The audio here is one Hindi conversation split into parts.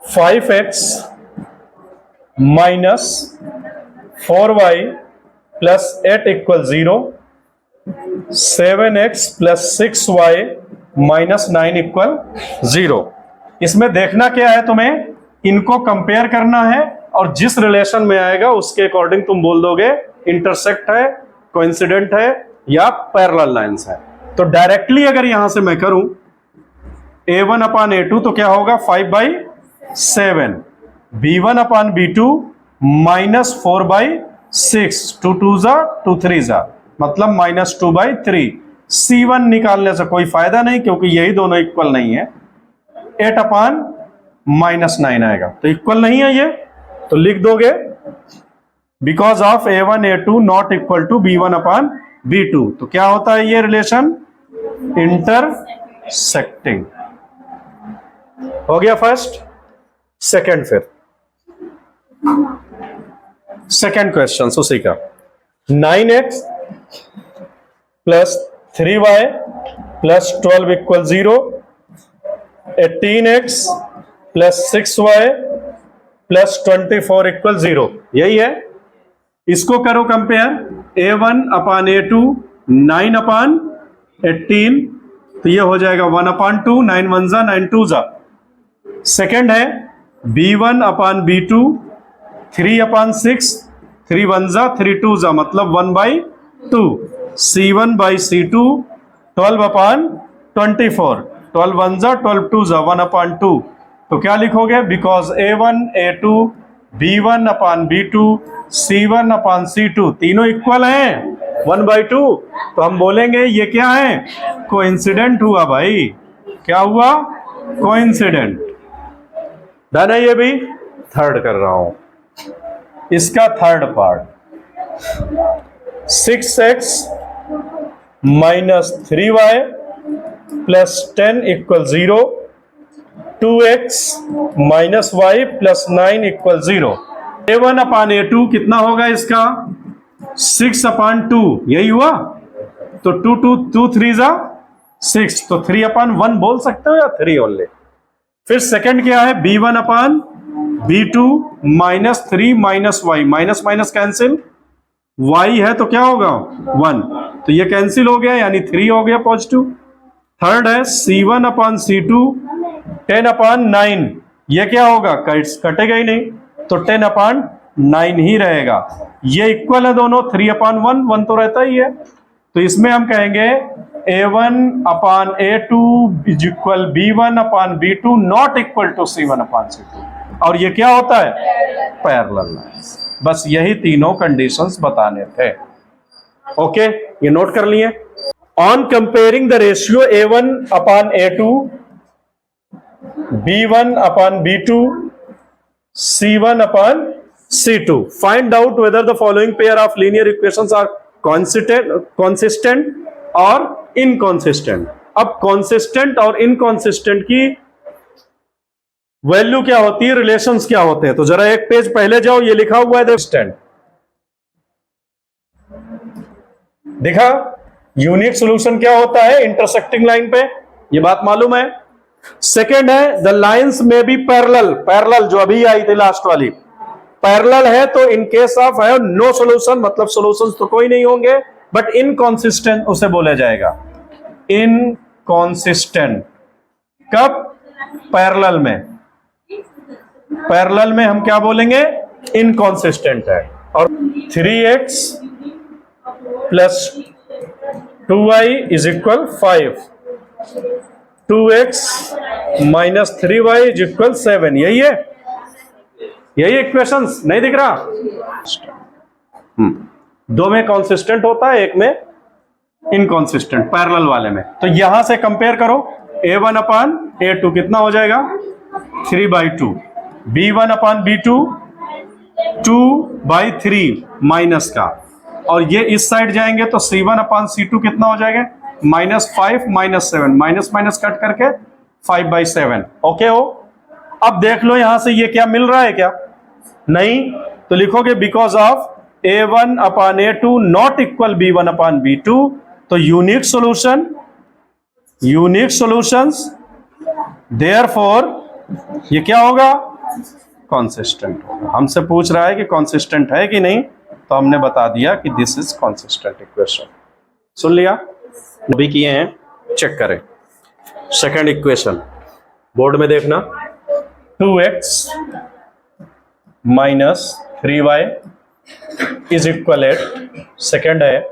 5x minus 4y plus 8 equal 0, 7x plus 6y minus 9 equal 0। इसमें देखना क्या है, तुम्हें इनको कंपेयर करना है और जिस रिलेशन में आएगा उसके अकॉर्डिंग तुम बोल दोगे इंटरसेक्ट है, कोइंसिडेंट है या पैरेलल लाइंस है। तो डायरेक्टली अगर यहां से मैं करूं a1 अपान a2 तो क्या होगा 5/7, b1 अपान b2 माइनस 4/6, 2 2 जा 2 3 जा मतलब माइनस 2/3। c1 निकालने से कोई फायदा नहीं क्योंकि यही दोनों इक्वल नहीं है। 8 अपान माइनस 9 आएगा तो इक्वल नहीं है ये, तो लिख दोगे because of a1 a2 not equal to b1 upon b2। तो क्या होता है ये रिलेशन, इंटरसेक्टिंग। हो गया फर्स्ट। सेकंड, फिर सेकंड क्वेश्चन उसी का, 9x plus 3y plus 12 equal 0, 18x plus 6y plus 24 equal 0, यही है। इसको करो कंपेयर, a1 अपान a2 9 अपान 18 तो ये हो जाएगा 1 अपान 2, 9 1 जा 9 2 जा। सेकेंड है b1 अपान b2 3 अपान 6, 3 1 जा 3 2 जा मतलब 1/2, c1 बाई c2 12 अपान 24, 12 1 जा 12 2 जा 1 अपान 2। तो क्या लिखोगे, because a1 a2 b1 upon b2 c1 upon c2 तीनों इक्वल हैं 1/2, तो हम बोलेंगे ये क्या है, कोइंसिडेंट हुआ भाई। क्या हुआ, कोइंसिडेंट। डन है ये भी। थर्ड कर रहा हूं, इसका third part, 6x minus 3y plus 10 equal 0, 2x minus y plus 9 equal 0। a1 upon a2 कितना होगा इसका, 6 अपान 2, यही हुआ। तो 2 3 जा 6, तो 3 अपान 1 बोल सकते हो या 3 ओनली। फिर सेकंड क्या है, b1 upon b2 minus 3 minus y, minus minus cancel, y है तो क्या होगा 1, तो ये कैंसिल हो गया यानी 3 हो गया पॉजिटिव। थर्ड है c1 अपान c2 10 अपान 9, ये क्या होगा, कटेगा ही नहीं तो 10 अपान 9 ही रहेगा। ये इक्वल है दोनों, 3 अपान 1 तो रहता ही है। तो इसमें हम कहेंगे a1 upon a2 is equal b1 upon b2 not equal to c1 upon c2, और ये क्या होता है, पैरेलल लाइंस। बस यही तीनों कंडीशंस बताने थे। ओके, ये नोट कर लिए। On comparing the ratio a1 upon a2 b1 upon b2 c1 upon c2, find out whether the following pair of linear equations are consistent or inconsistent। अब consistent और inconsistent की वैल्यू क्या होती है, रिलेशंस क्या होते हैं। तो जरा एक पेज पहले जाओ, ये लिखा हुआ है consistent, दिखा। यूनिक सॉल्यूशन क्या होता है, इंटरसेक्टिंग लाइन पे, ये बात मालूम है। सेकेंड है द लाइंस में बी पैरेलल, पैरेलल जो अभी आई थी लास्ट वाली, पैरेलल है तो इन केस ऑफ है नो सॉल्यूशन, मतलब सॉल्यूशंस तो कोई नहीं होंगे, बट इनकॉन्सिस्टेंट उसे बोला जाएगा, इनकॉन्सिस्टेंट। कब, पैरेलल में, पैरेलल में हम क्या बोलेंगे, इनकॉन्सिस्टेंट है। और 3x plus 2y is equal 5, 2x minus 3y is equal 7, यही है, यही इक्वेशंस नहीं दिख रहा। दो में कंसिस्टेंट होता है, एक में इनकंसिस्टेंट, पैरेलल वाले में। तो यहां से कंपेयर करो, a1 अपान a2 कितना हो जाएगा 3/2, b1 अपान b2 2/3 माइनस का, और ये इस साइड जाएंगे तो c1 अपान c2 कितना हो जाएगा -5 -7, माइनस माइनस कट करके 5/7। ओके हो। अब देख लो यहां से ये क्या मिल रहा है, क्या नहीं, तो लिखोगे because of a1 upon a2 not equal b1 upon b2, तो unique solution, unique solutions, therefore ये क्या होगा, कॉन्सिस्टेंट होगा। हमसे पूछ रहा है कि कॉन्सिस्टेंट है कि नहीं, तो हमने बता दिया कि दिस इज कॉन्सिस्टेंट इक्वेशन। सुन लिया, अभी किए हैं, चेक करें। सेकंड इक्वेशन बोर्ड में देखना, 2x minus 3y is equal eight, second है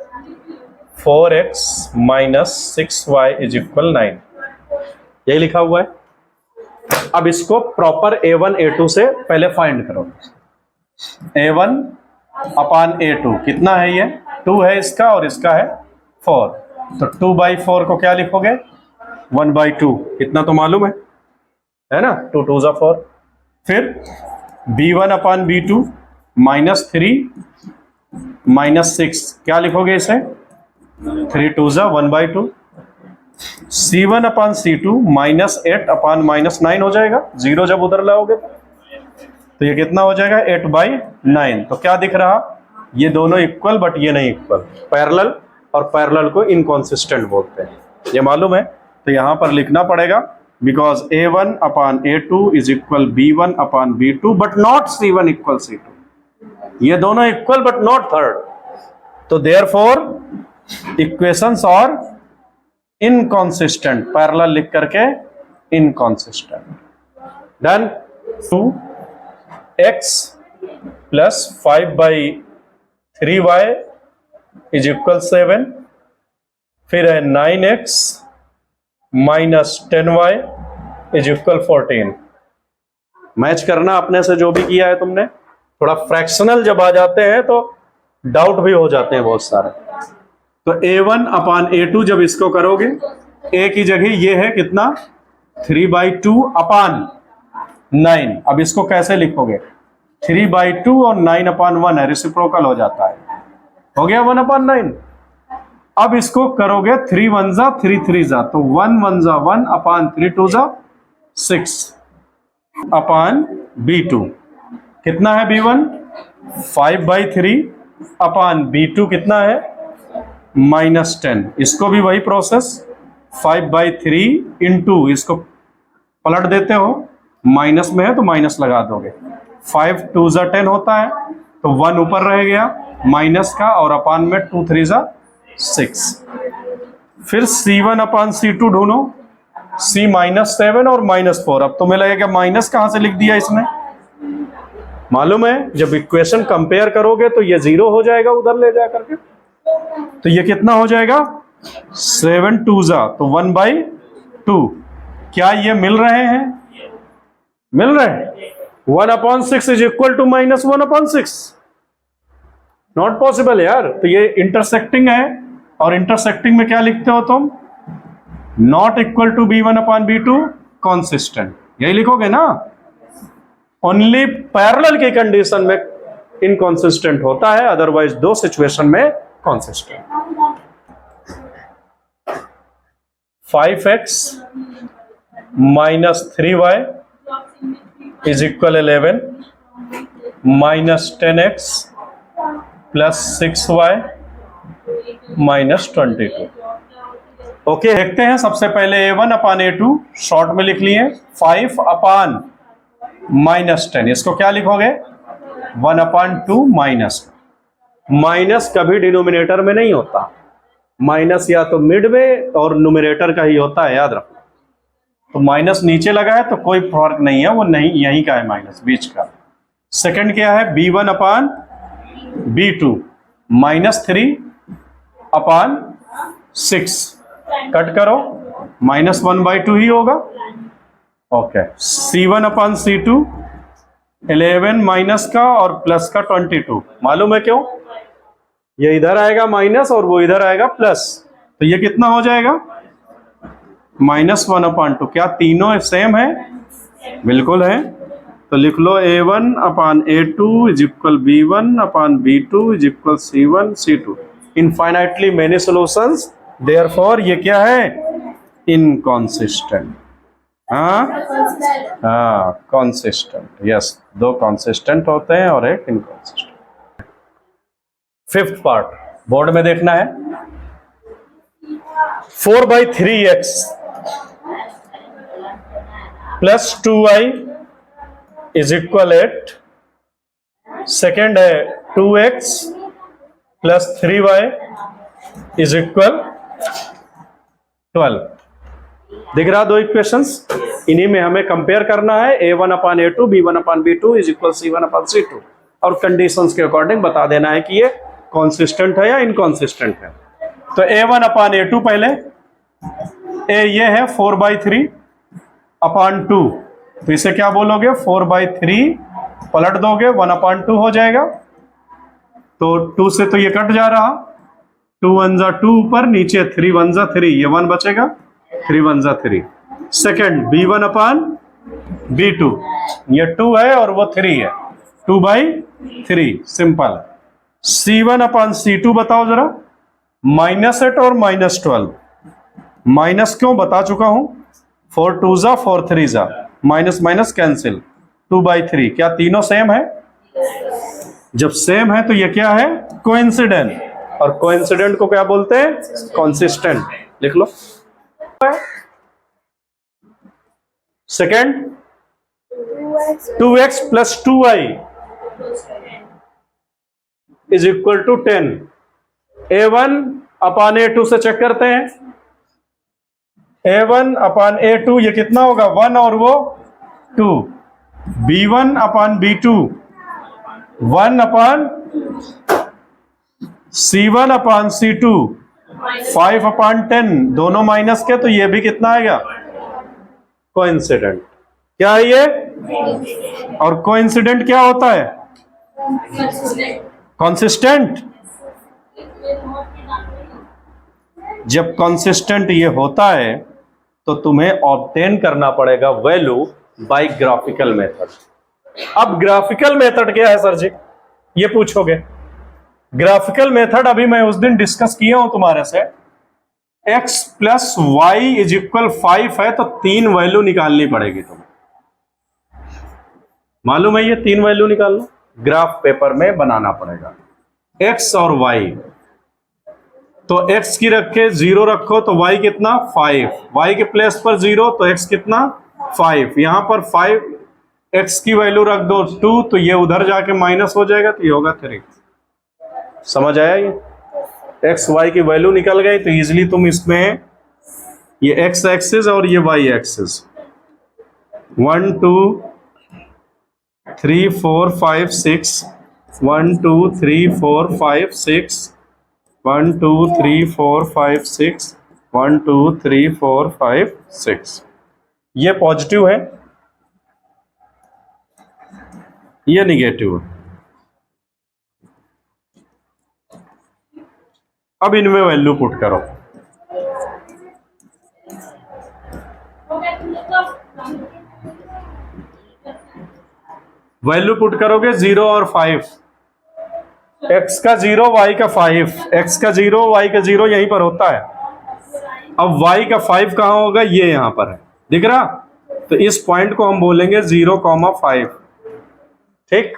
4x minus 6y is equal 9, यही लिखा हुआ है। अब इसको प्रॉपर a1 a2 से पहले फाइंड करो। a1 अपान a2 कितना है, ये 2 है इसका और इसका है 4, तो 2/4 को क्या लिखोगे, 1/2, इतना तो मालूम है ना, 2 2 जा 4। फिर b1 upon b2 minus 3 minus 6, क्या लिखोगे इसे, 3 2 जा 1/2। c1 upon c2 minus 8 upon minus 9 हो जाएगा, 0 जब उधर लाओगे तो ये कितना हो जाएगा, 8/9। तो क्या दिख रहा, ये दोनों इक्वल बट ये नहीं इक्वल, पैरेलल, और पैरेलल को इनकॉन्सिस्टेंट बोलते हैं, ये मालूम है। तो यहां पर लिखना पड़ेगा because a1 upon a2 is equal b1 upon b2 but not c1 equal c2, ये दोनों इक्वल बट नॉट थर्ड, तो देयरफॉर इक्वेशंस और इनकॉन्सिस्टेंट, पैरेलल लिख करके inconsistent. Done. 2x plus 5/3y is equal 7, फिर है 9x minus 10y is equal 14। Match करना अपने से जो भी किया है तुमने, थोड़ा फ्रैक्शनल जब आ जाते हैं तो डाउट भी हो जाते हैं बहुत सारे। तो a1 अपान a2 जब इसको करोगे, a की जगह ये है कितना, 3/2 अपान 9। अब इसको कैसे लिखोगे, 3/2 और 9 अपान 1 है, रेसिप्रोकल हो जाता है, हो गया 1 अपान 9। अब इसको करोगे 3 1 जा 3 3 जा, तो 1 1 जा 1 अपान 3 2 जा 6 अपान b2, कितना है b1, 5/3 अपान b2 कितना है, माइनस 10। इसको भी वही प्रोसेस, 5/3 इंटू, इसको पलट देते हो, माइनस में है तो माइनस लगा दोगे, 5 2 जा 10 होता है, तो 1 ऊपर रह गया माइनस का, और अपान में 2 3 जा 6। फिर c1 अपान c2 ढूंढो, c माइनस 7 और माइनस 4। अब तुम्हें लगेगा माइनस कहां से लिख दिया इसने, मालूम है जब इक्वेशन कंपेयर करोगे तो ये 0 हो जाएगा उधर ले जा करके, तो ये कितना हो जाएगा, 7 2 जा, तो 1/2। क्या ये मिल रहे हैं, मिल रहे हैं, 1/6 is equal to minus 1/6, not possible यार। तो ये इंटरसेक्टिंग है, और इंटरसेक्टिंग में क्या लिखते हो तुम, not equal to b1 upon b2 consistent, यही लिखोगे ना। ओनली पैरेलल की कंडीशन में इनकॉन्सिस्टेंट होता है, अदरवाइज दो सिचुएशन में consistent. 5x minus 3y is equal 11 minus 10x plus 6y minus 22। Okay, देखते हैं। सबसे पहले a1 अपान a2 शॉर्ट में लिख लिए, 5 अपान माइनस 10, इसको क्या लिखोगे, 1/2 माइनस। माइनस कभी डिनोमिनेटर में नहीं होता, माइनस या तो मिड में और न्यूमरेटर का ही होता है, याद रखो। तो माइनस नीचे लगा है तो कोई फर्क नहीं है, वो नहीं यहीं का है माइनस, बीच का। सेकंड क्या है, b1 अपान b2 माइनस 3 अपान 6, कट करो, माइनस 1/2 ही होगा। Okay, c1 upon c2 11 minus का और प्लस का 22, मालूम है क्यों, ये इधर आएगा माइनस और वो इधर आएगा प्लस, तो ये कितना हो जाएगा, माइनस 1/2। क्या तीनों सेम है, बिल्कुल है। तो लिख लो a1 upon a2 is equal b1 upon b2 is equal c1 c2। Infinitely many solutions, therefore ये क्या है, इनकॉन्सिस्टेंट। कॉन्सिस्टेंट, यस, दो कॉन्सिस्टेंट होते हैं और एक इनकॉन्सिस्टेंट। फिफ्थ पार्ट बोर्ड में देखना है, 4/3x plus 2y is equal eight, second है 2x plus 3y is equal 12। दिख रहा दो इक्वेशंस, इन्हीं में हमें कंपेयर करना है a1/a2 b1/b2 is equal c1/c2 और कंडीशंस के अकॉर्डिंग बता देना है कि ये कॉन्सिस्टेंट है या इनकॉन्सिस्टेंट है। तो a1/a2 पहले, a ये है 4/3/2, तो इसे क्या बोलोगे 4/3 पलट दोगे 1/2 हो जाएगा। तो 2 से तो ये कट जा रहा, 2 1 जा 2 ऊपर, नीचे 3 1 जा 3, ये 1 बचेगा, 3 1 जा 3। सेकेंड b1/b2, ये 2 है और वो 3 है, 2/3 सिंपल। c1/c2 बताओ जरा, -8 और -12, माइनस क्यों बता चुका हूं, 4 2 जा 4 3 जा, माइनस माइनस कैंसिल, 2/3। क्या तीनों सेम है? जब सेम है तो ये क्या है, कोइंसिडेंट, और कोइंसिडेंट को क्या बोलते हैं, कंसिस्टेंट। लिख लो। Second 2x plus 2y is equal to 10। a1/a2 से चेक करते हैं, a1/a2 ये कितना होगा, 1 और वो 2। b1/b2 1/c1/c2 5/10, दोनों माइनस के, तो ये भी कितना आएगा, कोइंसिडेंट। क्या है ये, और कोइंसिडेंट क्या होता है, कंसिस्टेंट। जब कंसिस्टेंट ये होता है तो तुम्हें ऑब्टेन करना पड़ेगा वैल्यू बाय ग्राफिकल मेथड। अब ग्राफिकल मेथड क्या है सर जी, ये पूछोगे। ग्राफिकल मेथड अभी मैं उस दिन डिस्कस किया हूं तुम्हारे से, x plus Y is equal 5 है तो 3 वैल्यू निकालनी पड़ेगी तुम्हें, मालूम है ये 3 वैल्यू निकालना, ग्राफ पेपर में बनाना पड़ेगा, x और y। तो x की रखे 0 रखो तो y कितना 5, y के प्लेस पर 0 तो x कितना 5, यहां पर 5 x की वैल्यू रख दो 2, तो ये उधर जाके माइनस हो जाएगा, तो ये होगा 3। समझ आया ये, x y की वैल्यू निकल गई तो इजीली तुम इसमें ये x एक्सिस और ये y एक्सिस 1 2 3 4 5 6 1 2 3 4 5 6 1 2 3 4 5 6 1 2 3 4 5 6, ये पॉजिटिव है, ये निगेटिव है। अब इनमें वैल्यू पुट करो, वैल्यू पुट करोगे 0 और 5, x का 0 y का 5, x का 0 y का 0 यहीं पर होता है। अब y का 5 कहां होगा, ये यहां पर है, दिख रहा, तो इस पॉइंट को हम बोलेंगे 0,5, ठीक।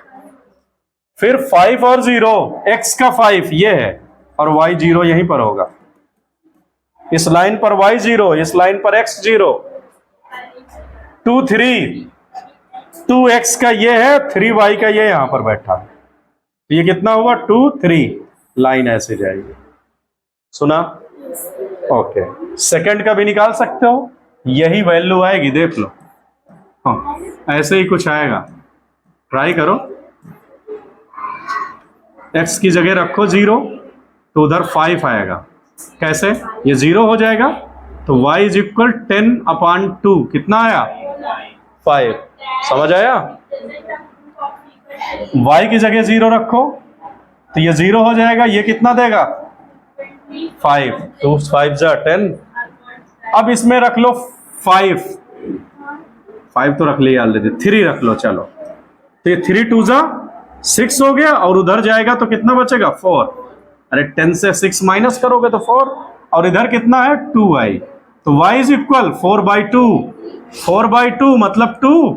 फिर 5 और 0, x का 5 ये है और y 0 यहीं पर होगा, इस लाइन पर y 0, इस लाइन पर x 0, 2 3, 2x का ये है, 3y का ये यहां पर बैठा, तो ये कितना हुआ 2 3, लाइन ऐसे जाएगी। सुना? ओके। सेकंड का भी निकाल सकते हो, यही वैल्यू आएगी, देख लो। हाँ, ऐसे ही कुछ आएगा, ट्राई करो। x की जगह रखो 0 तो उधर 5 आएगा, कैसे, ये 0 हो जाएगा, तो y इज इक्वल 10/2, कितना आया 5। समझ आया? y की जगह 0 रखो तो ये 0 हो जाएगा, ये कितना देगा 5, तो 5 जा 10। अब इसमें रख लो 5 तो रख लिया ऑलरेडी, 3 रख लो, चलो, तो ये 3 2 जा 6 हो गया, और उधर जाएगा तो कितना बचेगा 4। अरे 10 से 6 माइनस करोगे तो 4, और इधर कितना है 2y, तो y इज इक्वल 4/2, 4/2 मतलब 2,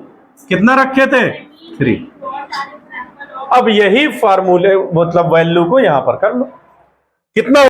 कितना रखे थे 3। अब यही फार्मूले मतलब वैल्यू को यहां पर कर लो, कितना